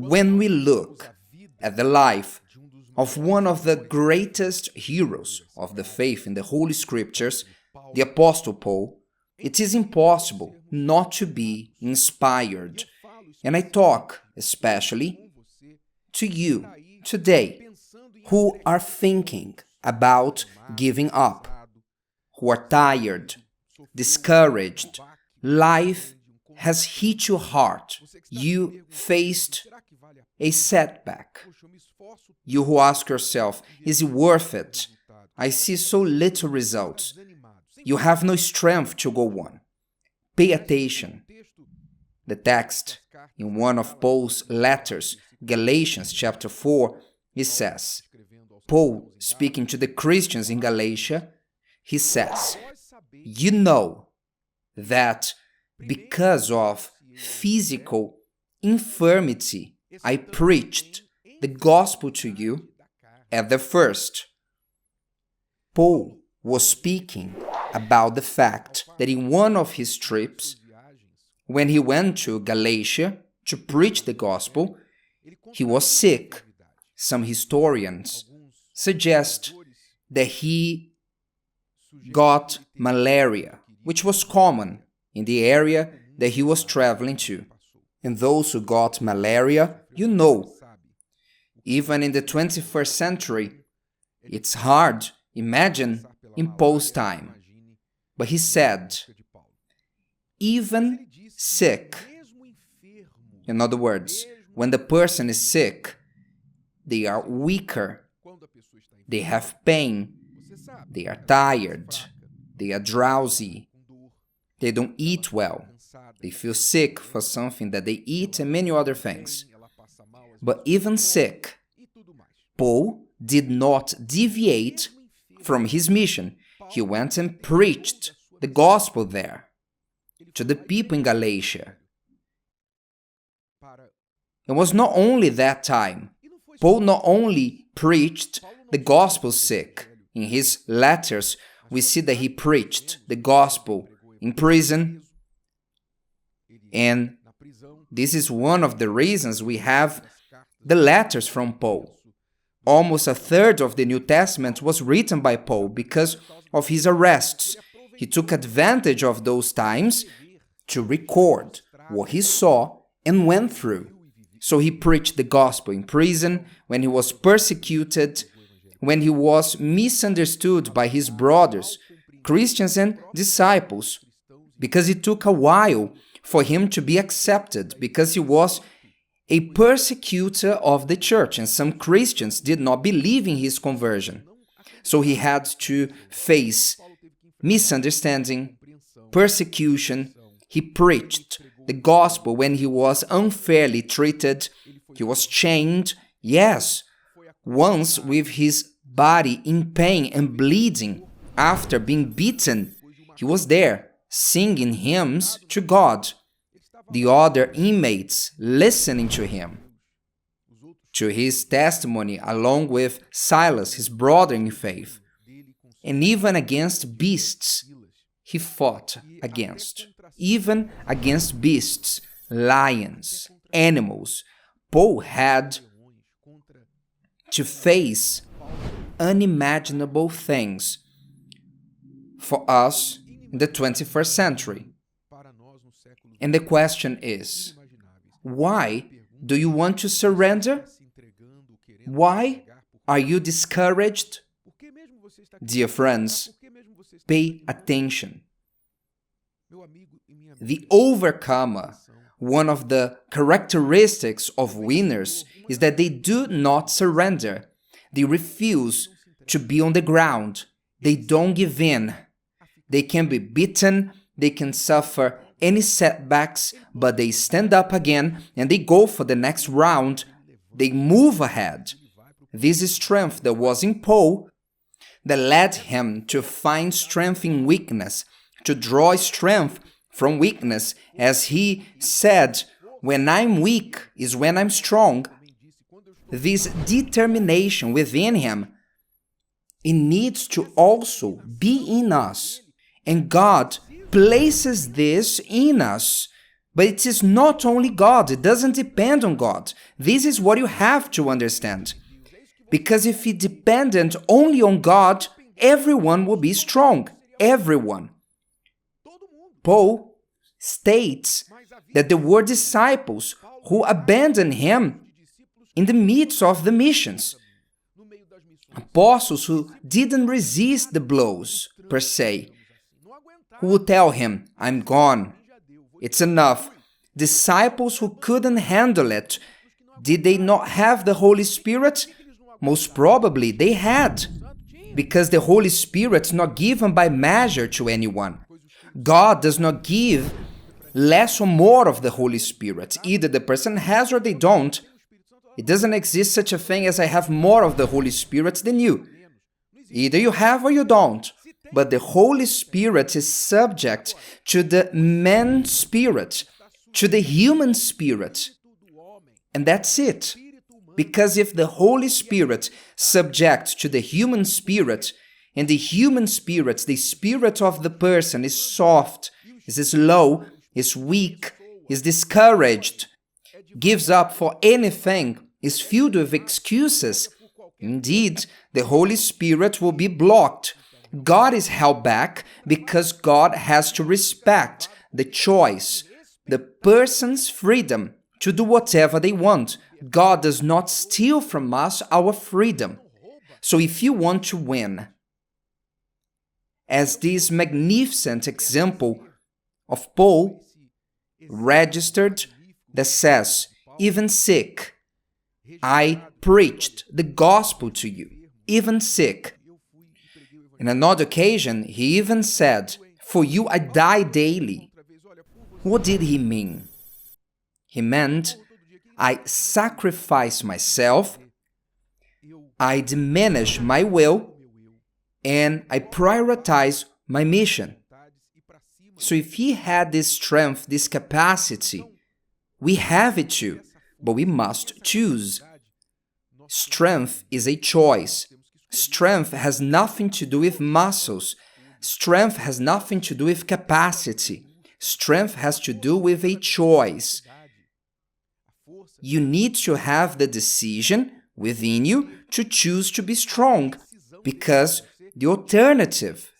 when we look at the life of one of the greatest heroes of the faith in the Holy Scriptures, the Apostle Paul, it is impossible not to be inspired. And I talk especially to you today who are thinking about giving up, who are tired, discouraged. Life has hit you hard. You faced a setback. You who ask yourself, is it worth it? I see so little results. You have no strength to go on. Pay attention. The text in one of Paul's letters, Galatians chapter 4, it says, Paul, speaking to the Christians in Galatia, he says, you know that because of physical infirmity, I preached the gospel to you at the first. Paul was speaking about the fact that in one of his trips, when he went to Galatia to preach the gospel, he was sick. Some historians suggest that he got malaria, which was common in the area that he was traveling to. And those who got malaria, you know, even in the 21st century, it's hard, imagine, in Paul's time. But he said, even sick, in other words, when the person is sick, they are weaker, they have pain, they are tired, they are drowsy, they don't eat well, they feel sick for something that they eat and many other things. But even sick, Paul did not deviate from his mission. He went and preached the gospel there to the people in Galatia. It was not only that time. Paul not only preached the gospel sick. In his letters, we see that he preached the gospel in prison. And this is one of the reasons we have the letters from Paul. Almost a third of the New Testament was written by Paul because of his arrests. He took advantage of those times to record what he saw and went through. So he preached the gospel in prison, when he was persecuted, when he was misunderstood by his brothers, Christians and disciples, because it took a while for him to be accepted, because he was a persecutor of the church, and some Christians did not believe in his conversion. So he had to face misunderstanding, persecution. He preached the gospel when he was unfairly treated. He was chained, yes, once with his body in pain and bleeding after being beaten. He was there singing hymns to God. The other inmates listening to him, to his testimony, along with Silas, his brother in faith. And even against beasts, he fought against. Even against beasts, lions, animals. Paul had to face unimaginable things for us in the 21st century. And the question is, why do you want to surrender? Why are you discouraged? Dear friends, pay attention. The overcomer, one of the characteristics of winners is that they do not surrender. They refuse to be on the ground. They don't give in. They can be beaten, they can suffer any setbacks, but they stand up again and they go for the next round. They move ahead. This is strength that was in Paul that led him to find strength in weakness, to draw strength from weakness. As he said, when I'm weak is when I'm strong. This determination within him, it needs to also be in us. And God places this in us But it is not only God, it doesn't depend on God. This is what you have to understand. Because if it depended only on God, everyone would be strong. Everyone. Paul states that there were disciples who abandoned him in the midst of the missions. Apostles who didn't resist the blows, per se, who would tell him, I'm gone, it's enough. Disciples who couldn't handle it, did they not have the Holy Spirit? Most probably they had, because the Holy Spirit is not given by measure to anyone. God does not give less or more of the Holy Spirit. Either the person has or they don't. It doesn't exist such a thing as I have more of the Holy Spirit than you. Either you have or you don't. But the Holy Spirit is subject to the man spirit, to the human spirit. And that's it. Because if the Holy Spirit subject to the human spirit, and the human spirit, the spirit of the person is soft, is slow, is weak, is discouraged, gives up for anything, is filled with excuses, indeed, the Holy Spirit will be blocked. God is held back because God has to respect the choice, the person's freedom to do whatever they want. God does not steal from us our freedom. So if you want to win, as this magnificent example of Paul registered that says, even sick, I preached the gospel to you, even sick. In another occasion, he even said, for you I die daily. What did he mean? He meant, I sacrifice myself, I diminish my will, and I prioritize my mission. So if he had this strength, this capacity, we have it too, but we must choose. Strength is a choice. Strength has nothing to do with muscles. Strength has nothing to do with capacity. Strength has to do with a choice. You need to have the decision within you to choose to be strong, because the alternative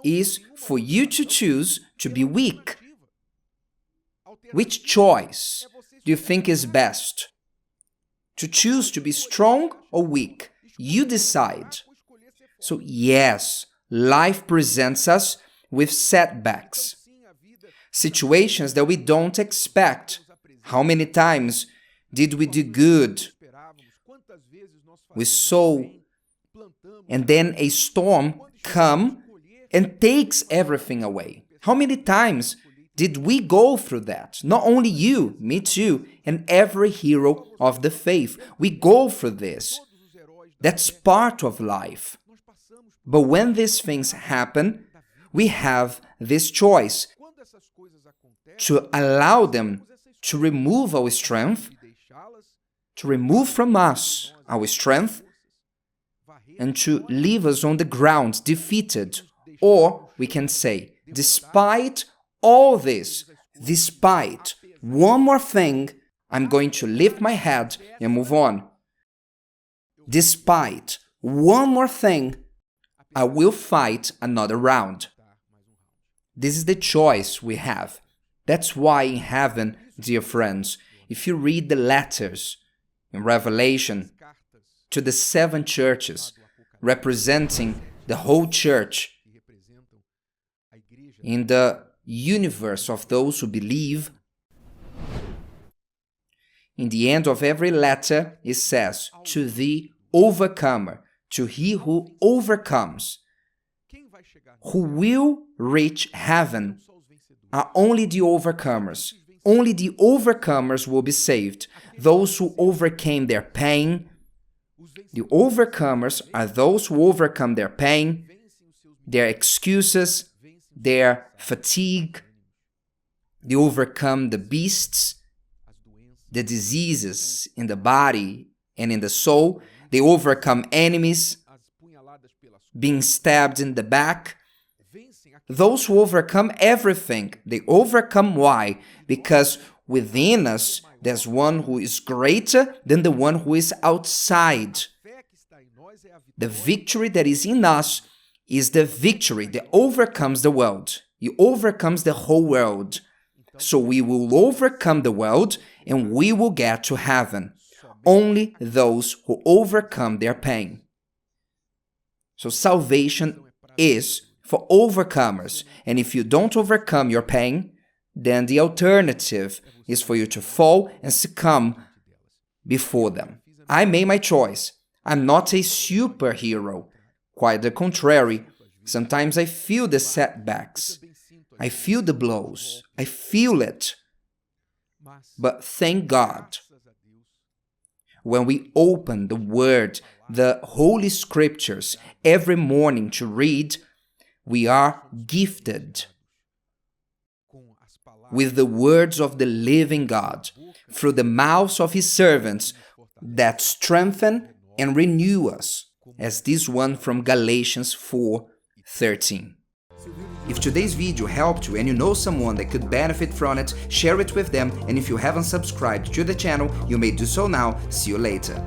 is for you to choose to be weak. Which choice do you think is best? To choose to be strong or weak? You decide. So yes, life presents us with setbacks, situations that we don't expect. How many times did we do good? We sow, and then a storm comes and takes everything away. How many times did we go through that? Not only you, me too, and every hero of the faith. We go through this. That's part of life. But when these things happen, we have this choice to allow them to remove our strength, to remove from us our strength, and to leave us on the ground defeated. Or we can say, despite all this, despite one more thing, I'm going to lift my head and move on. Despite one more thing, I will fight another round. This is the choice we have. That's why in heaven, dear friends, if you read the letters in Revelation to the 7 churches, representing the whole church in the universe of those who believe, in the end of every letter it says, to the overcomer, to he who overcomes, who will reach heaven, are only the overcomers. Only the overcomers will be saved. Those who overcame their pain. The overcomers are those who overcome their pain, their excuses, their fatigue. They overcome the beasts, the diseases in the body and in the soul. They overcome enemies, being stabbed in the back. Those who overcome everything, they overcome why? Because within us, there's one who is greater than the one who is outside. The victory that is in us is the victory that overcomes the world. It overcomes the whole world. So we will overcome the world and we will get to heaven. Only those who overcome their pain. So salvation is for overcomers. And if you don't overcome your pain, then the alternative is for you to fall and succumb before them. I made my choice. I'm not a superhero. Quite the contrary. Sometimes I feel the setbacks. I feel the blows. I feel it. But thank God. When we open the Word, the Holy Scriptures, every morning to read, we are gifted with the words of the living God through the mouths of His servants that strengthen and renew us, as this one from Galatians 4:13. If today's video helped you and you know someone that could benefit from it, share it with them, and if you haven't subscribed to the channel, you may do so now. See you later.